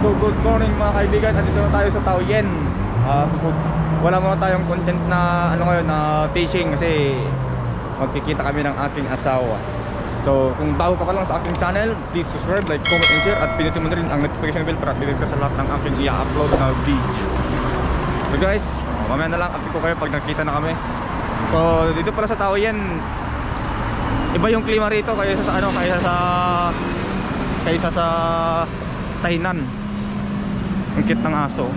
So good morning mga kaibigan, andito na tayo sa Taoyuan. Wala muna tayong content na ano ngayon na fishing kasi magkikita kami ng aking asawa. So kung bago ka pa lang sa aking channel, please subscribe, like, comment, and share. At pinutin mo na rin ang notification bell para update ka sa lahat ng aking i-upload na video. So guys, mamaya na lang update ko kayo pag nakita na kami. So dito pala sa Taoyuan, iba yung klima rito kaysa sa ano, kaysa sa Tainan. Ang cute ng aso.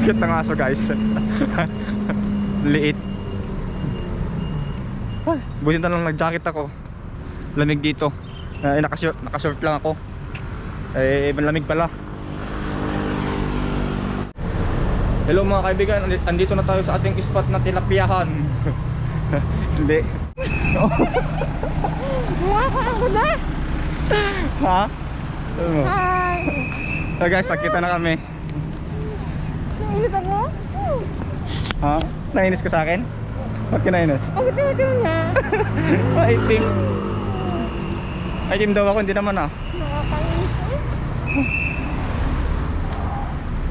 Cute ng aso guys. Liit. Buti na lang nag-jacket ako. Lamig dito. Naka-short lang ako. Malamig pala. Hello mga kaibigan, andito na tayo sa ating spot na tilapiahan. Hindi. Ako na. Ha? Hi. So guys, nakita na kami. Nainis ako? Ha? Nainis ka sa akin? Ba't ka nainis? Ang itim-itim niya. Maitim. Maitim daw ako, hindi naman ah. Nakakainis eh.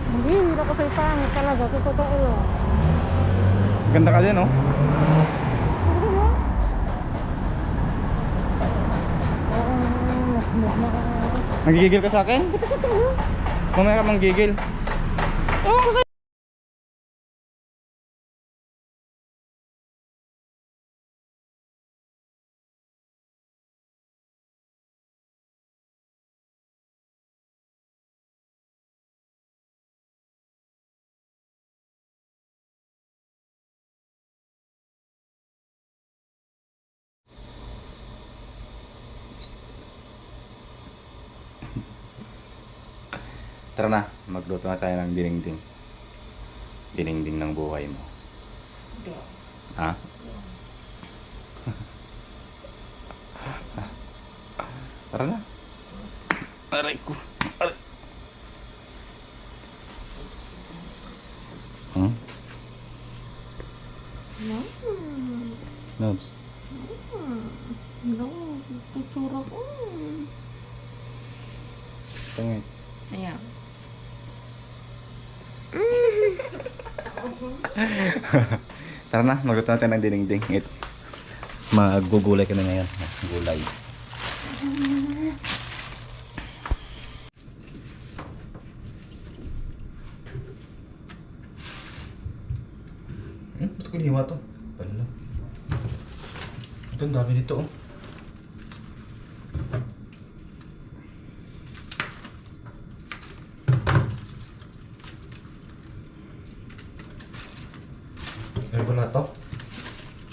Hindi, hirap ko sa'yo pangit talaga. Totoo yun. Ganda ka din oh. Nagigigil ka sa akin? Mamaya ka manggigil. Oo, kasi tara na, magluto na tayo ng dinengdeng. Dinengdeng ng buhay mo. Ha? Tara na. Aray ko. Aray. Nobs. Tutura ko. Tangit. Ayan. Tara na, magluto natin ng dinengdeng. Magugulay ka na ngayon. Gulay. Ba't ko liwa to? Pala. Ito, ang dami nito oh. Alam ko na to.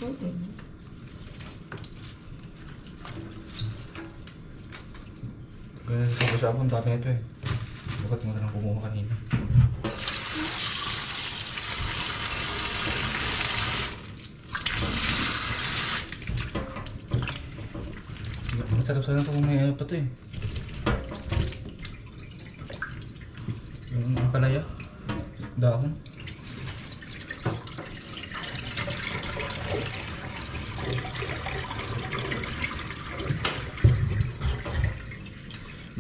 Okay. Ganun sa kasama, ang dami nito eh. Bakit mo na lang kumuha kanina? Masarap sana ito kung may ano pa to eh. Yung akalaya. Dahon.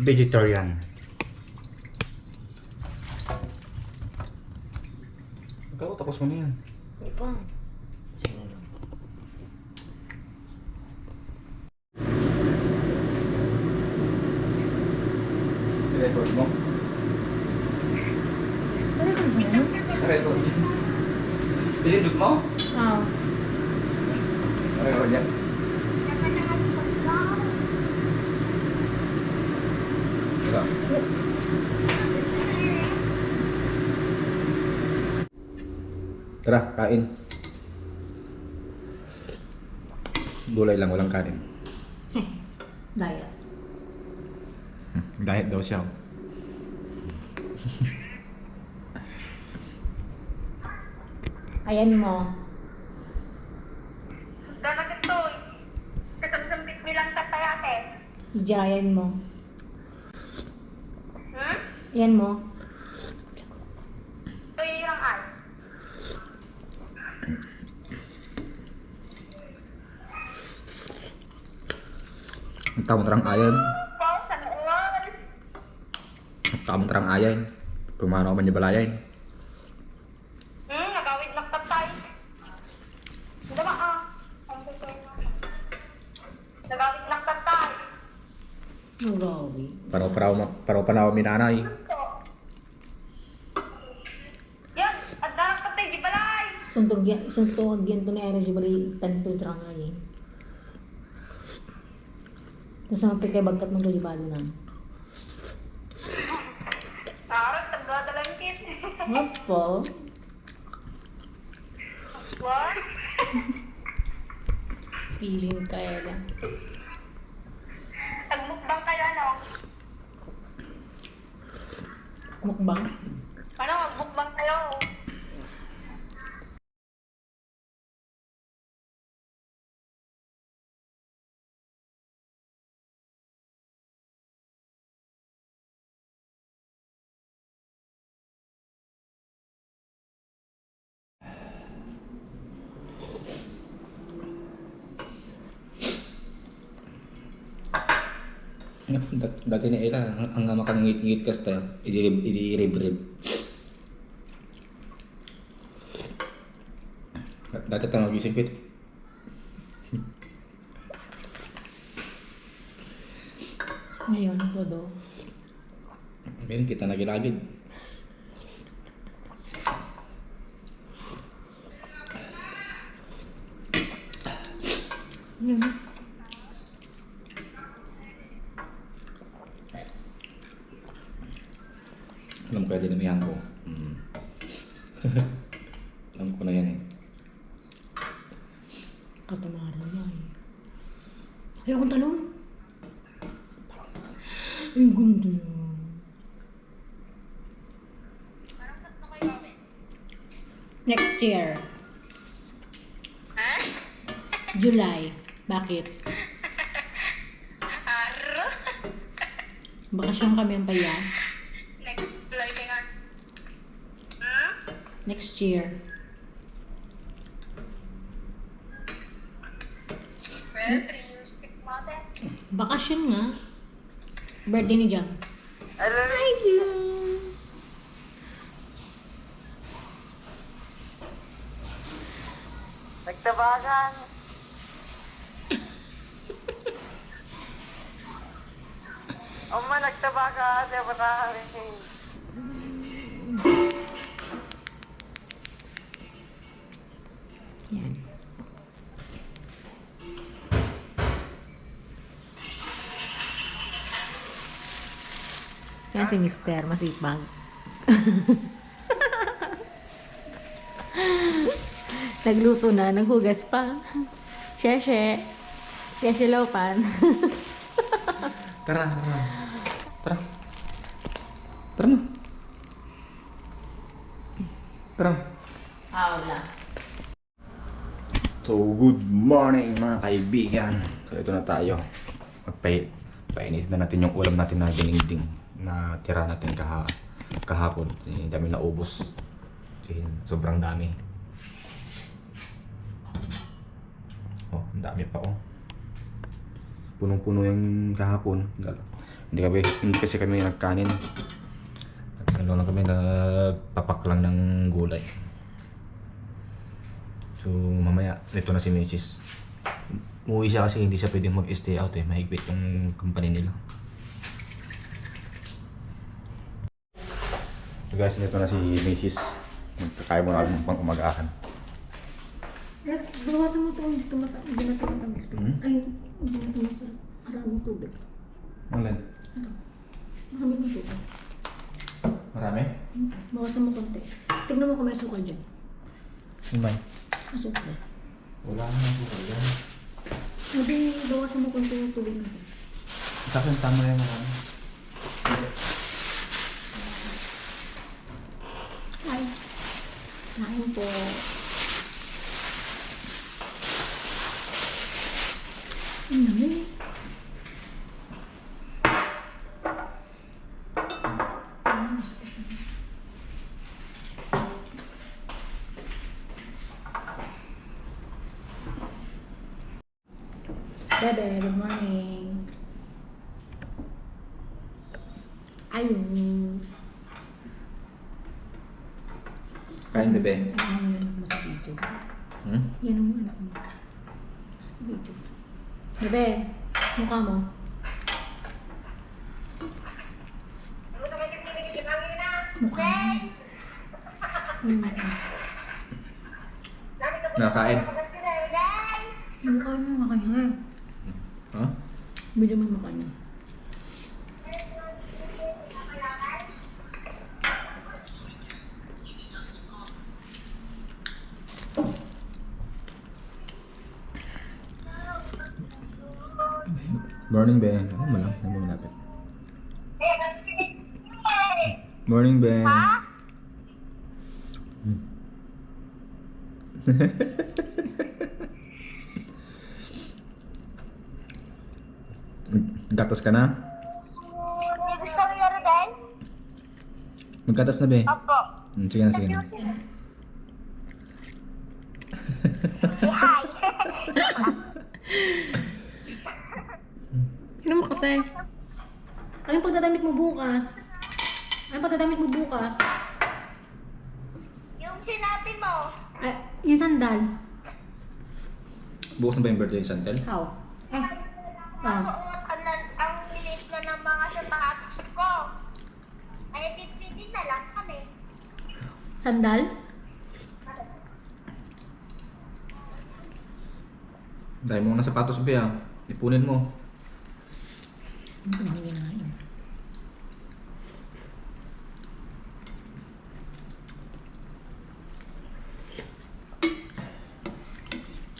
Vegetarian. Ikaw, tapos mo na yan. Hindi pa. Siguro. I-record mo? Ano ka ba? I-record mo? Pinindot mo? Oo. I-record yan. Diba? Tara, kain. Gulay lang, walang kanin. Diet. Diet daw siya. Ayan mo. Dapat ito eh. Kasam-sambit bilang tatayate. Ijayan mo. Hmm? Ayan mo. Ito yung ay. Ang tawag terang ayan. Po, sana all. Ang tawag terang ayan. Pumanaw man niya balayan. Nagawid lang tatay. Hindi ba Ang gusto mo. Nagawid lang tatay. Nagawi. Paraw minanay. Yan, at darang tatay, di balay. Suntog yan to na energy bali tanto drang ay. Tapos mga kay bagkat ng tulibado na. Sarot, tagdadalang kit. Opo. What? Feeling kaya lang. Tagmukbang kayo, ano? Mukbang. Ano, magbukbang kayo. Dati na ila, ang makangit-ngit kasta, i-rib-rib. Dati tanong gisipit. Ngayon, todo. Ngayon kita nagilagid. Alam ko kaya dinamihan ko. Alam ko na yan eh. Katamaran na eh. Ayokong talong. Ay, gundo. Next year. Ha? July. Bakit? Aro? Bakasyon kami ang paya. Next flight nga. Next year. Well, 3 years stick natin. Bakasyon nga. Birthday ni Jam. Thank you. Nagtabagan. Oma, nagtabagan. Siya ba na Yan. Yan si Mister, masipag. Nagluto na, naghugas pa. Sheshe. Sheshe Laupan. Tara, tara. Tara. Tara na. Tara. Aula. So, good morning mga kaibigan. So, ito na tayo. Painitin na natin yung ulam natin na dinigding na tira natin kahapon. Ang dami na ubos. Sobrang dami. Oh, ang dami pa oh. Punong-puno yung kahapon. Hindi kasi kami nagkanin. Ano lang kami, nagpapak lang ng gulay. So mamaya, ito na si Mrs. Umuwi siya kasi hindi siya pwedeng mag-stay out eh. Mahigpit yung company nila. So guys, ito na si Mrs. Kaya mo na pang umagahan. Yes, bawasan mo itong binatang ang gusto. Ay, hindi mo sa maraming tubig. Alin? Maraming tubig. Marami? Bawasan mo konti. Tignan mo kung may sukal dyan. May. Asukal. Wala naman po kaya. Sabi, bawasan mo konti yung tubig natin. Sa akin tama yan marami. Ay, kain po. Ang dami. Bebe, good morning. Ayun. Kain, bebe. Ano yung anak mo sa video? Yan ang anak mo. Sa video. Bebe, mukha mo. Mukha mo. Nakain. Yung mukha mo, mukha niya. Ha? Video mo yung mukha niya. Morning, Ben. Ano mo lang? Ano mo natin? Morning, Ben. Gatas ka na? May gusto mo yun din? Magkatas na, be. Opo. Sige na, sige na. Say hi. Ano mo kasi? Anong pagdadamit mo bukas? Anong pagdadamit mo bukas? Yung sinabi mo. Ay, yung sandal. Bukas na ba yung birthday ni Santel? How? Ang linis na ng mga sapatos ko. Ay, pipili na lang kami. Sandal? Dahil mo na sapatos, be, ah. Ipunin mo. Ano pa namin ginagain?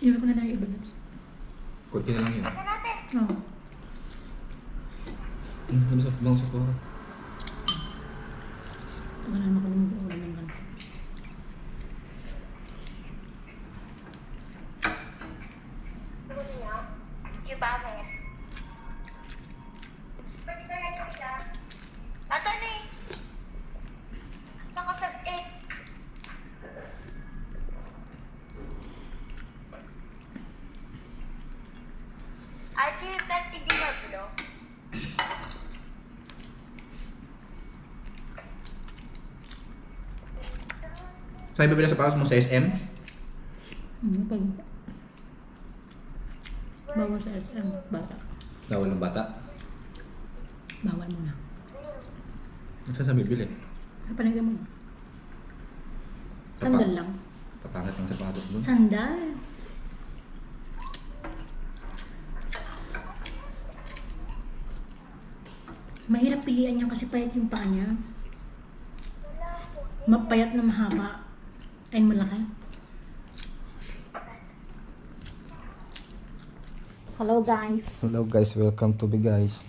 Iwan ko na lang yung iba. Kunti na lang yun. Ano natin? Oo. Bang sa koro. Wala naman ko naman ulam naman. Yung bakit? Pwede ka na yung isa? Ato na eh. Nakasag eh. Aji, ba't hindi magulo? Saan bibili ng sapatos mo sa SM? Pag bawal sa SM, bata. Dawal ng bata. Bawal mo na. Saan sa bibili? Panagyan mo. Sandal lang. Papangit ng sapatos doon. Sandal. Mahirap pilihan niya kasi payat yung paa niya. Mapayat na mahaba. Ay malaki. Hello guys. Hello guys, welcome to Big Guys.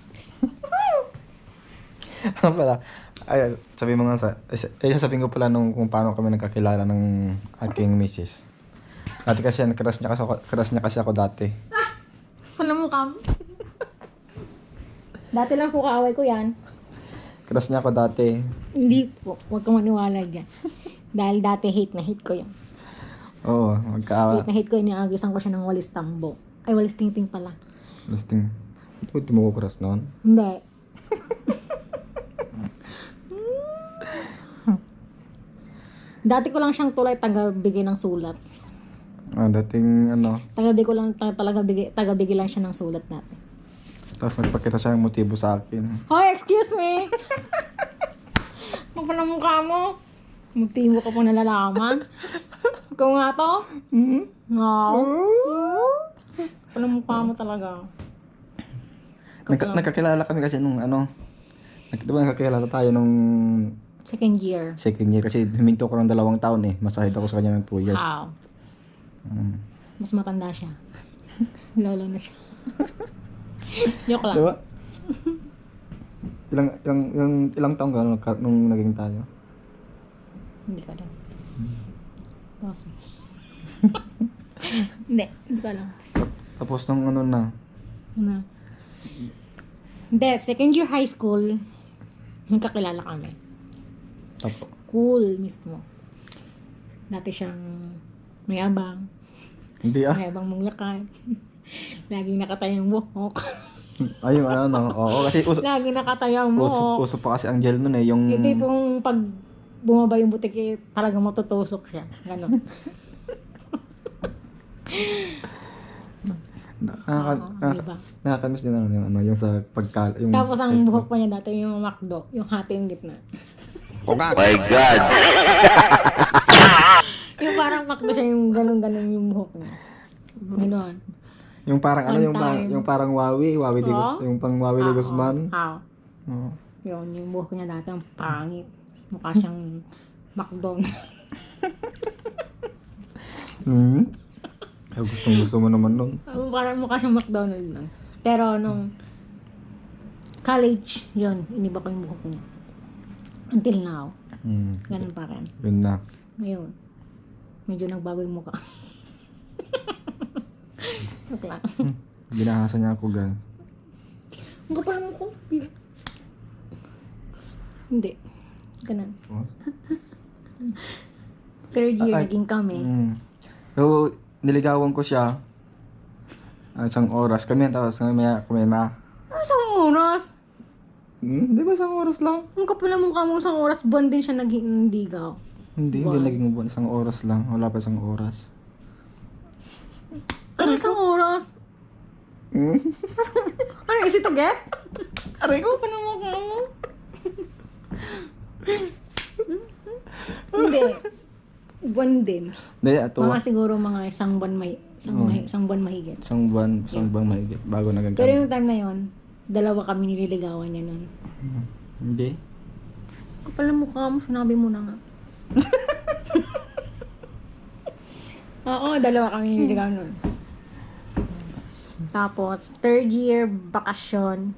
Ano pala? Ay, sabi mo nga sasabihin ko pala kung paano kami nagkakilala ng aking misis. Dati kasi crush niya kasi ako dati. Alam mo kam? Dati lang po kaaway ko yan. Crush niya ako dati. Hindi po. Huwag kang maniwala dyan. Dahil dati hate na hate ko yan. Oo, Hate na hate ko yun. Niagisan ko siya ng walis tambo. Ay, walis tingting pala. Listing. Hindi mo ko crush noon. Hindi. Dati ko lang siyang tulay taga-bigay ng sulat. Dating Taga-bigay ko lang, taga-bigay lang siya ng sulat dati. tapos nagpakita siya ng motibo sa akin. Hoy, excuse me! Ano pa na mukha mo? Motibo ka pong nalalaman. Ikaw nga to? No. Ano mukha mo talaga? Nagkakilala kami kasi nung diba nagkakilala tayo nung Second year. second year kasi huminto ko ng 2 taon eh. Mas ahead ako sa kanya ng 2 years. Wow. Mm. Mas matanda siya. Lolo na siya. Joke lang. Diba? Ilang taon ka nung naging tayo? Hindi ko alam. Kasi. Hindi ko alam. Tapos nung na. Ano? Hindi, second year high school, nagkakilala kami. Sa school mismo. Dati siyang mayabang. Hindi ah. Mayabang mong lakad. Laging nakatayang buhok. Ay, yung ano, oo, kasi Lagi nakatayaw mo. oh. uso pa kasi ang gel nun eh, yung... Hindi pong pag bumaba yung butik, eh, talagang matutusok siya. Ganon. Diba? Nakakamiss din yung ano, yung sa yung Tapos ang buhok pa niya dati yung McDo, yung hati yung gitna. My God! Yung parang McDo siya, yung ganon-ganon yung buhok niya. Ganon. Yung parang ano, One yung time. yung parang Wawi de Oo. yung pang Wawi de Guzman. Oo. Oo. Yun, yung buhok niya dati, ang pangit. Mukha siyang McDo. Ay, gusto mo naman nun. Parang mukha siyang McDonald's nun. Pero nung college, yun, iniba ko yung buhok niya. Until now, ganun pa rin. Yun na. Ngayon, medyo nagbago yung mukha. Joke lang. Ginahasa niya ako gan. Ang kapal mo ko. Hindi. Ganun. Third year, naging kami. So, niligawan ko siya. Isang oras kami, tapos may na. Ano isang oras? Di ba isang oras lang? Ang kapal na mukha mo isang oras, buwan din siya naging ligaw. Hindi naging buwan. Isang oras lang. Wala pa isang oras. Ano isang oras? Ano, easy to get? Aray ko! Kapal na mukha mo. Hindi. Buwan din. Hindi, ato. Mga siguro mga isang buwan mahigit. Isang buwan mahigit bago naging Pero yung time na yon, dalawa kami nililigawan niya nun. Hindi. Kapal na mukha mo, sinabi mo na nga. Oo, dalawa kami nililigawan nun. Tapos, third year bakasyon,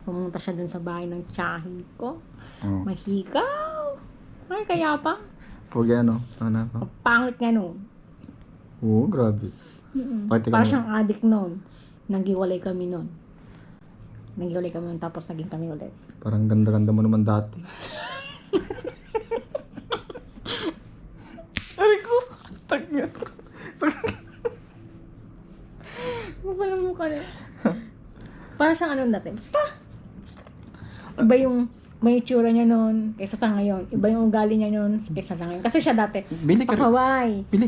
pumunta siya dun sa bahay ng tiyahin ko. Oh. Mahikaw! Ay, kaya pa. Pwede ano? Ano pa? Ang pangit nga nun. Oo, grabe. Pati Parang kami. siyang addict nun. Naghiwalay kami nun. Tapos naging kami ulit. Parang ganda-ganda mo naman dati. Aray ko! Tagnya. Wala mo ka na. Parang siyang anong dati. Basta! Iba yung may itsura niya noon kaysa sa ngayon. Iba yung ugali niya noon kaysa sa ngayon. Kasi siya dati, Bili ka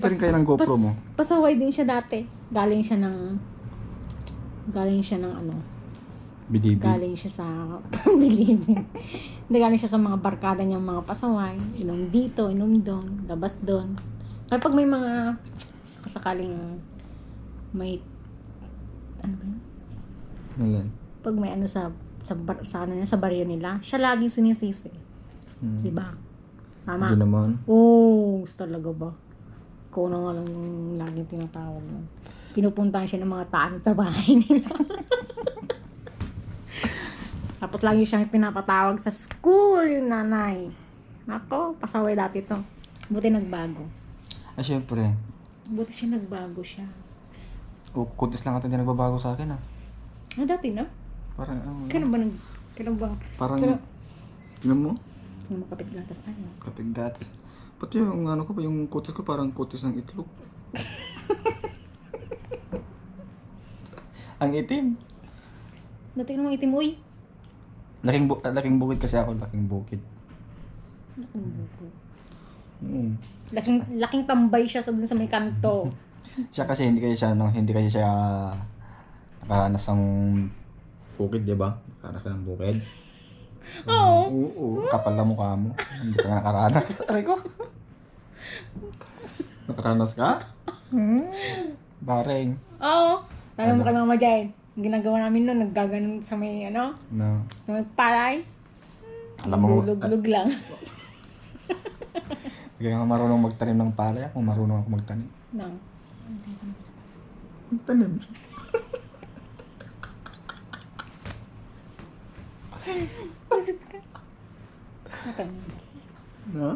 rin kayo ng GoPro mo. Pasaway din siya dati. Galing siya ng ano, Bidibi. galing siya sa bilibin. Hindi, galing siya sa mga barkada niyang mga pasaway. Inom dito, inom doon, labas doon. Kapag may mga sakaling may ano ba yun? Ayan. Pag may ano sa baryo nila, siya lagi sinisisi. Di ba? Tama? Hindi naman. Oo, talaga ba? Ikaw na nga lang yung laging tinatawag nun. Pinupuntahan siya ng mga tanod sa bahay nila. Tapos lagi siyang pinapatawag sa school, yung nanay. Ako, pasaway dati to. Buti nagbago. Ah, syempre. Buti siya nagbago siya. Kutis lang ito hindi nagbabago sa akin ah. Ah, dati na? Parang Kailan ba? Parang, Kailan- alam mo? Yung makapit gatas tayo. Kapig gatas. Pati yung ano ko, yung kutis ko parang kutis ng itlog. Ang itim. Dati namang itim, uy. Laking bukid kasi ako, laking bukid. Laking tambay siya dun sa may kanto. Siya kasi hindi kasi siya nakaranas ng bukid, di ba? Nakaranas ka ng bukid. Oo. Oo, kapal na mukha mo. Hindi ka nakaranas. Aray ko. Nakaranas ka? Bareng. Oo. Tala mo kay Mama Jai. Ang ginagawa namin nun, naggaganon sa may No. sa may palay. Alam mo, Gulog-gulog lang. hindi ka marunong magtanim ng palay. Ako marunong ako magtanim. Nang. Magtanim. Okay. No?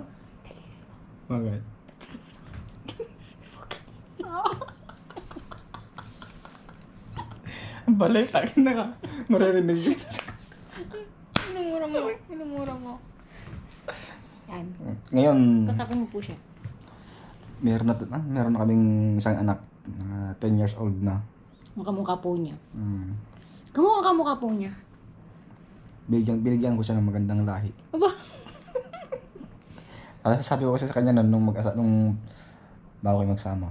Bakit? Ang balay, takin na ka. Maririnig yun. Minumura mo. Yan. Ngayon, Kasapin mo po siya. meron na kaming isang anak na 10 years old na. Makamukha po niya. Kamukha kamukha po niya. Binigyan ko siya ng magandang lahi. Aba? Sabi ko kasi sa kanya nung bago kayo magsama.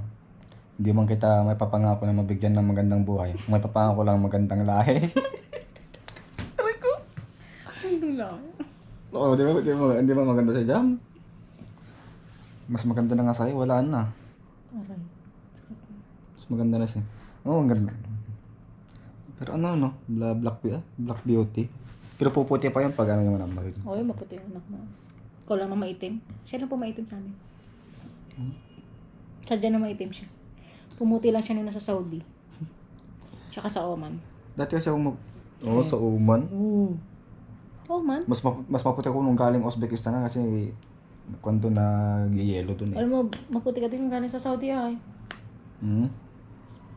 Hindi man kita may papangako na mabigyan ng magandang buhay. May papangako lang magandang lahi. Aray ko. Hindi lang. Oo, di ba maganda si Jam? Mas maganda na nga sa'yo, wala na. Aray. Mas maganda na siya. Oo, ang ganda. Pero ano, Black Beauty. Pero puputi pa yun pag ano yung naman. Oo, yung maputi yung anak mo. Ikaw lang na maitim. Siya lang po maitim sa amin. Sadya na maitim siya. Pumuti lang siya nung nasa Saudi. Tsaka sa Oman. Dati kasi ako sa Oman. Oo. Oman? Mas maputi ako nung galing Uzbekistan na kasi kwento na yelo dun eh. Alam mo, maputi ka din yung galing sa Saudi ay.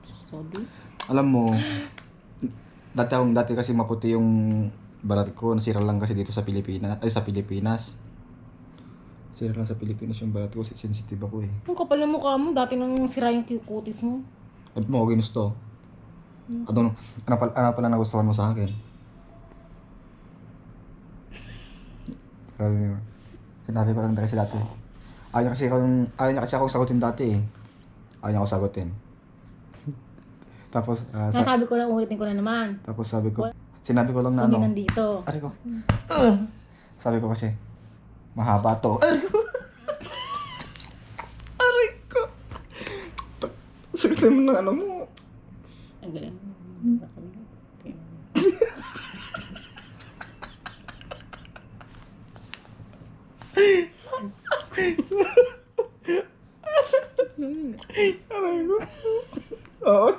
Sa Saudi? Alam mo, dati kasi maputi yung balat ko, nasira lang kasi dito sa Pilipinas. Sira lang sa Pilipinas yung balat ko, sensitive ako eh. Ang kapal ng mukha mo, dati nang sira yung kutis mo. At mo, ginusto. Ano pala nagustuhan mo sa akin? Sinabi ko lang kasi dati. Ayaw niya kasi ako sagutin dati eh. Ayaw niya ako sagutin. Tapos, Nasabi ko lang, ulitin ko na naman. tapos sinabi ko lang na Hindi ano. nandito. Aray ko. Sabi ko kasi, mahaba to. Aray ko. Sakit naman ng ano mo. Ang galing. Aray ko. Oo,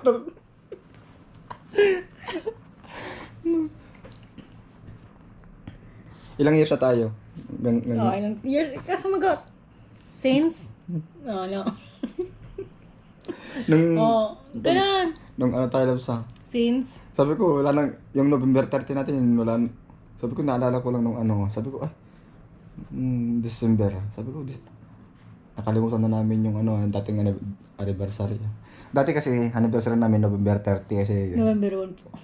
Ilang years na tayo? Oh, ilang years? Kasi since? Oh, no. Ganun. Nung ano tayo sa Since? sabi ko, wala nang, yung November 30 natin, wala, sabi ko, naalala ko lang nung ano, sabi ko, December. Sabi ko, nakalimutan na namin yung ano, dating anniversary. Dati kasi, anniversary namin November 30 kasi. November 1 po.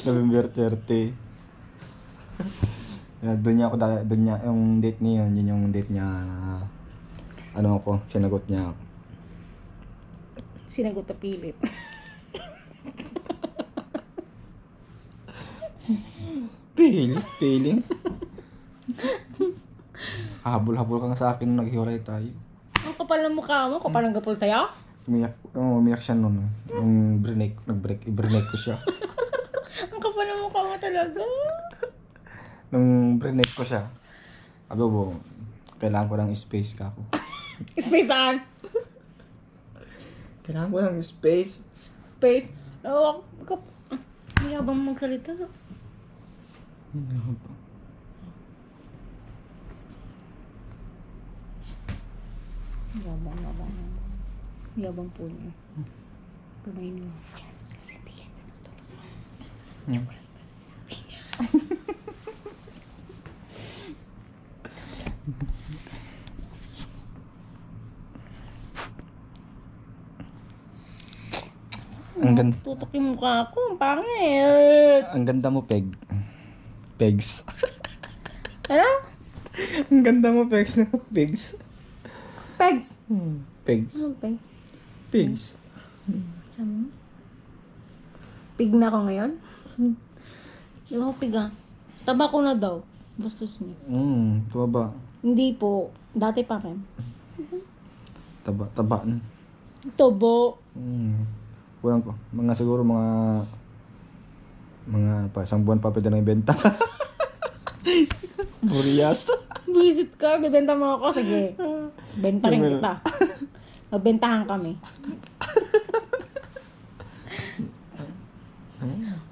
November 30. Doon niya, yung date niya yun yung date niya, ano ako, sinagot niya ako. Sinagot na pilit. Feeling? Habol-habol ka nga sa akin nung naghiwalay tayo. Ang kapal ng mukha mo, kapal ng gapol sa'yo? Umiyak siya nun. Yung i-break ko siya. Ang kapal ng mukha mo talaga. Nung break ko siya, sabi ko, kailangan ko ng space ka ako. Space saan? Kailangan ko ng space. Space? Oh, hindi ka bang magsalita? Yabang po niya. Kamay niyo. Kasi bigyan na ito. Ang ganda. Tutok yung mukha ko. Ang pangit. Ang ganda mo, Pegs. Ano? Ang ganda mo, Pegs. Pegs. Pegs. Ano pegs? Pegs. Saan mo? Pig na ako ngayon? Hindi ako pig ah. Taba ko na daw. Bastos niya. Tuwa ba? Hindi po. Dati pa rin. Tabaan. Tobo. Kulang ko. Siguro mga isang buwan pa pwede na ibenta. Burias. Visit ka. Bibenta mo ako. Sige. Benta rin kita. Magbentahan kami.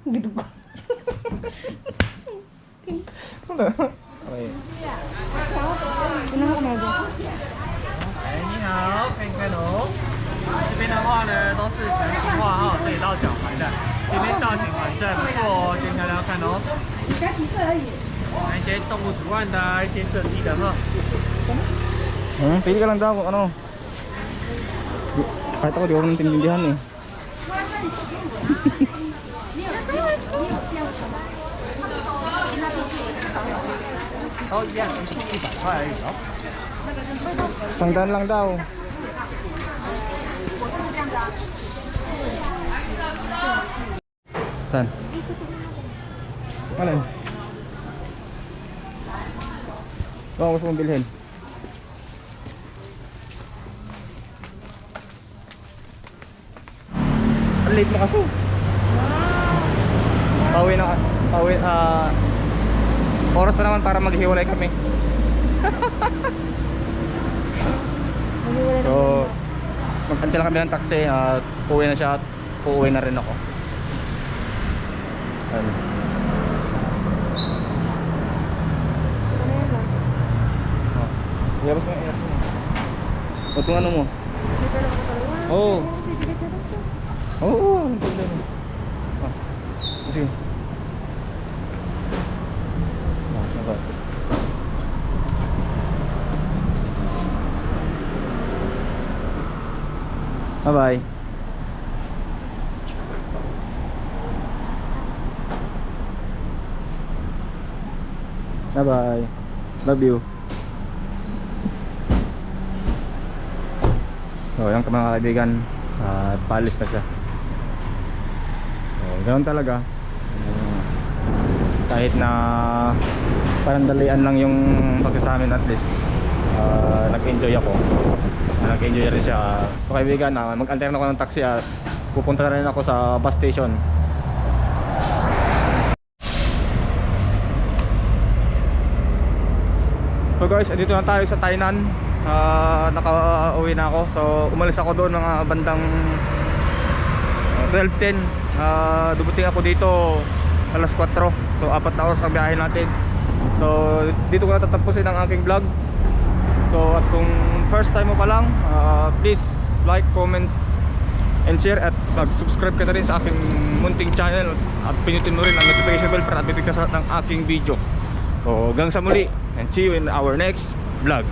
Gitu ko. Okay. Ano ka mago? 你好，可以看哦。这边的话呢，都是成型化哈，这里到脚踝的。这边造型本身不错哦，先挑挑看哦。才几岁而已。一些动物图案的啊，一些设计的哈。Pili ka lang daw kung ano. Kahit ako di ko naintindihan eh. 哦，一样，是100块而已哦。 Sangdaan lang daw. Saan? Alin? Baka gusto mong bilhin. Ang late mo kasi. Pauwi na ka. Pauwi, oras na naman para maghiwalay kami. So, mag-antay lang kami ng taxi at uuwi na siya at uuwi na rin ako. Ayun. Oh. Iabas mo, iabas mo. O, itong ano mo? Oo. Oo, anong problema? Ah, sige. Ah, nabat. Bye-bye. Bye-bye. Love you. So, yan ka mga kaibigan. At palis na siya. So, ganoon talaga. Kahit na parang dalian lang yung pagkasamin, at least nag-enjoy ako. Nag-enjoy rin siya. So kaibigan, mag-antay na ako ng taxi at pupunta na rin ako sa bus station. So guys, dito na tayo sa Tainan. Naka-uwi na ako. So umalis ako doon mga bandang 12:10. Dumating ako dito alas 4. So 4 na oras ang biyahe natin. So dito ko na tatapusin ang aking vlog. So at kung first time mo pa lang, please like, comment, and share, at mag-subscribe ka na rin sa aking munting channel at pinutin mo rin ang notification bell para update ka sa ng aking video. So hanggang sa muli, and see you in our next vlog.